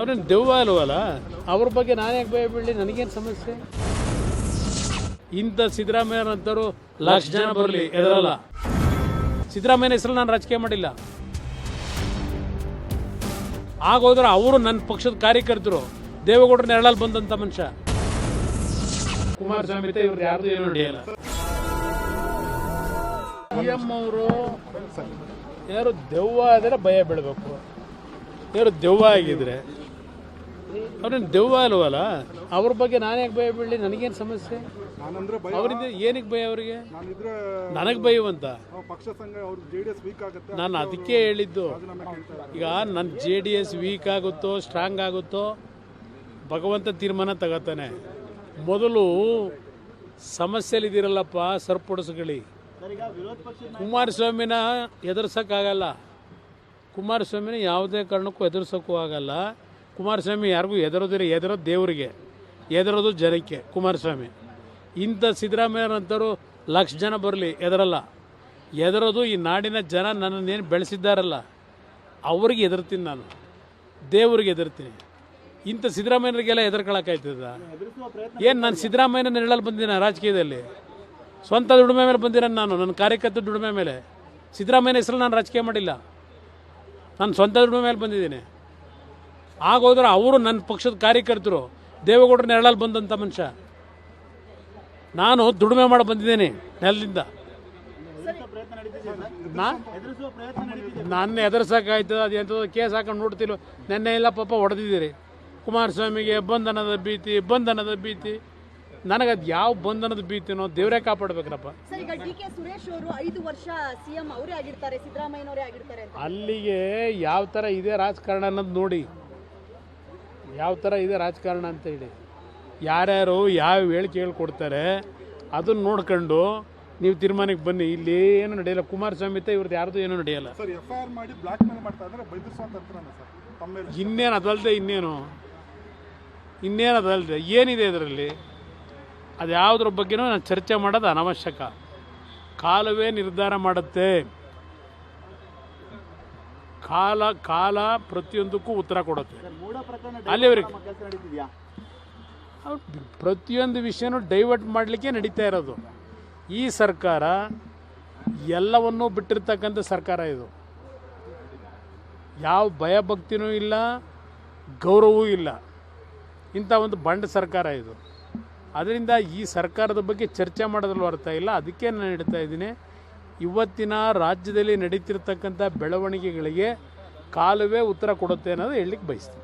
ಅವ್ರೇನು ದೆವ್ವ ಅಲ್ವಲ್ಲ, ಅವ್ರ ಬಗ್ಗೆ ನಾನು ಯಾಕೆ ಭಯ ಬೀಳಲಿ? ನನಗೇನು ಸಮಸ್ಯೆ? ಇಂಥ ಸಿದ್ದರಾಮಯ್ಯನಂತರು ಲಕ್ಷ ಜನ ಬರಲಿ ಎದರಲ್ಲ. ಸಿದ್ದರಾಮಯ್ಯನ ಹೆಸರು ನಾನು ರಾಜಕೀಯ ಮಾಡಿಲ್ಲ. ಆಗೋದ್ರೆ ಅವರು ನನ್ನ ಪಕ್ಷದ ಕಾರ್ಯಕರ್ತರು, ದೇವೇಗೌಡರ ನೆರಳಲ್ಲಿ ಬಂದಂಥ ಮನುಷ್ಯ. ಕುಮಾರಸ್ವಾಮಿ ಇವ್ರು ಯಾರ್ದು ಏನು ನಡೆಯಲ್ಲ. ಸಿಎಂ ಅವರು ಯಾರು ದೆವ್ವ ಆದರೆ ಭಯ ಬೀಳಬೇಕು, ಯಾರು ದೆವ್ವ ಆಗಿದ್ರೆ ಅವ್ರೇನು ದೆವ್ವ ಅಲ್ವಲ್ಲ, ಅವ್ರ ಬಗ್ಗೆ ನಾನು ಯಾಕೆ ಭಯ ಬೀಳಲಿ? ನನಗೇನು ಸಮಸ್ಯೆ? ಅವರಿಂದ ಏನಕ್ಕೆ ಭಯ? ಅವರಿಗೆ ನನಗೆ ಭಯವಂತ ನಾನು ಅದಕ್ಕೆ ಹೇಳಿದ್ದು. ಈಗ ನನ್ನ JDS ವೀಕ್ ಆಗುತ್ತೋ ಸ್ಟ್ರಾಂಗ್ ಆಗುತ್ತೋ ಭಗವಂತ ತೀರ್ಮಾನ ತಗೋತಾನೆ. ಮೊದಲು ಸಮಸ್ಯೆಲಿದ್ದೀರಲ್ಲಪ್ಪ ಸರಿಪಡಿಸ್ಕೊಳ್ಳಿ. ಕುಮಾರಸ್ವಾಮಿನ ಎದುರ್ಸೋಕ್ಕಾಗಲ್ಲ. ಕುಮಾರಸ್ವಾಮಿನ ಯಾವುದೇ ಕಾರಣಕ್ಕೂ ಎದುರ್ಸೋಕ್ಕೂ ಆಗಲ್ಲ. ಕುಮಾರಸ್ವಾಮಿ ಯಾರಿಗೂ ಎದುರೋದು ದೇವರಿಗೆ, ಎದುರೋದು ಜನಕ್ಕೆ. ಕುಮಾರಸ್ವಾಮಿ ಇಂಥ ಸಿದ್ದರಾಮಯ್ಯನಂತರು ಲಕ್ಷ ಜನ ಬರಲಿ ಎದರಲ್ಲ. ಎದುರೋದು ಈ ನಾಡಿನ ಜನ ನನ್ನನ್ನೇನು ಬೆಳೆಸಿದ್ದಾರಲ್ಲ ಅವ್ರಿಗೆ ಎದುರ್ತೀನಿ, ನಾನು ದೇವ್ರಿಗೆ ಎದುರ್ತೀನಿ. ಇಂಥ ಸಿದ್ದರಾಮಯ್ಯರಿಗೆಲ್ಲ ಎದುರ್ಕೊಳ್ಳೋಕ್ಕಾಯ್ತದ? ಏನು ನಾನು ಸಿದ್ದರಾಮಯ್ಯನ ನೆರಳಲ್ಲಿ ಬಂದಿನ ರಾಜಕೀಯದಲ್ಲಿ? ಸ್ವಂತ ದುಡಿಮೆ ಮೇಲೆ ಬಂದಿರೋನು ನಾನು, ನನ್ನ ಕಾರ್ಯಕರ್ತ ದುಡಿಮೆ ಮೇಲೆ. ಸಿದ್ದರಾಮಯ್ಯನ ಹೆಸರು ನಾನು ರಾಜಕೀಯ ಮಾಡಿಲ್ಲ, ನಾನು ಸ್ವಂತ ದುಡಿಮೆ ಮೇಲೆ ಬಂದಿದ್ದೀನಿ. ಆಗೋದ್ರೆ ಅವರು ನನ್ನ ಪಕ್ಷದ ಕಾರ್ಯಕರ್ತರು, ದೇವೇಗೌಡರ ನೆರಳಲ್ಲಿ ಬಂದಂಥ ಮನುಷ್ಯ. ನಾನು ದುಡಿಮೆ ಮಾಡಿ ಬಂದಿದ್ದೀನಿ ನೆಲದಿಂದ. ನನ್ನ ಎದುರ್ಸೋಕ್ಕಾಯ್ತದ? ಅದು ಎಂಥದ್ದು ಕೇಸ್ ಹಾಕೊಂಡು ನೋಡ್ತಿಲ್ಲ. ನೆನ್ನೆ ಎಲ್ಲ ಪಾಪ ಹೊಡೆದಿದ್ದೀರಿ. ಕುಮಾರಸ್ವಾಮಿಗೆ ಬಂಧನದ ಭೀತಿ. ನನಗದು ಯಾವ ಬಂಧನದ ಭೀತಿನೋ ದೇವರೇ ಕಾಪಾಡಬೇಕ್ರಪ್ಪ. ಅಲ್ಲಿಗೆ ಯಾವ ಥರ ಇದೆ ರಾಜಕಾರಣ ಅನ್ನೋದು ನೋಡಿ, ಯಾವ ಥರ ಇದೆ ರಾಜಕಾರಣ ಅಂತ ಹೇಳಿ. ಯಾರ್ಯಾರು ಯಾವ ಹೇಳಿಕೆ ಕೊಡ್ತಾರೆ ಅದನ್ನು ನೋಡ್ಕೊಂಡು ನೀವು ತೀರ್ಮಾನಕ್ಕೆ ಬನ್ನಿ. ಇಲ್ಲಿ ಏನು ನಡೆಯಲ್ಲ. ಕುಮಾರಸ್ವಾಮಿ ಇವ್ರದ್ದು ಯಾರ್ದು ಏನೂ ನಡೆಯಲ್ಲ. ಇನ್ನೇನು ಅದಲ್ಲದೆ ಇನ್ನೇನು ಅದಲ್ಲದೆ ಏನಿದೆ ಇದರಲ್ಲಿ? ಅದು ಯಾವುದ್ರ ಬಗ್ಗೆನೂ ನಾನು ಚರ್ಚೆ ಮಾಡೋದು ಅನವಶ್ಯಕ. ಕಾಲವೇ ನಿರ್ಧಾರ ಮಾಡುತ್ತೆ. ಕಾಲ ಪ್ರತಿಯೊಂದಕ್ಕೂ ಉತ್ತರ ಕೊಡುತ್ತೆ. ಅಲ್ಲಿವರೆಗೆ ಪ್ರತಿಯೊಂದು ವಿಷಯನೂ ಡೈವರ್ಟ್ ಮಾಡಲಿಕ್ಕೆ ನಡೀತಾ ಇರೋದು. ಈ ಸರ್ಕಾರ ಎಲ್ಲವನ್ನೂ ಬಿಟ್ಟಿರ್ತಕ್ಕಂಥ ಸರ್ಕಾರ ಇದು. ಯಾವ ಭಯಭಕ್ತಿನೂ ಇಲ್ಲ, ಗೌರವವೂ ಇಲ್ಲ. ಇಂಥ ಒಂದು ಬಂಡ ಸರ್ಕಾರ ಇದು. ಅದರಿಂದ ಈ ಸರ್ಕಾರದ ಬಗ್ಗೆ ಚರ್ಚೆ ಮಾಡೋದ್ರಲ್ಲಿ ಅರ್ಥ ಇಲ್ಲ. ಅದಕ್ಕೆ ನಾನು ಹೇಳ್ತಾ ಇದ್ದೀನಿ, ಇವತ್ತಿನ ರಾಜ್ಯದಲ್ಲಿ ನಡೀತಿರ್ತಕ್ಕಂಥ ಬೆಳವಣಿಗೆಗಳಿಗೆ ಕಾಲವೇ ಉತ್ತರ ಕೊಡುತ್ತೆ ಅನ್ನೋದು ಹೇಳಲಿಕ್ಕೆ ಬಯಸ್ತೀನಿ.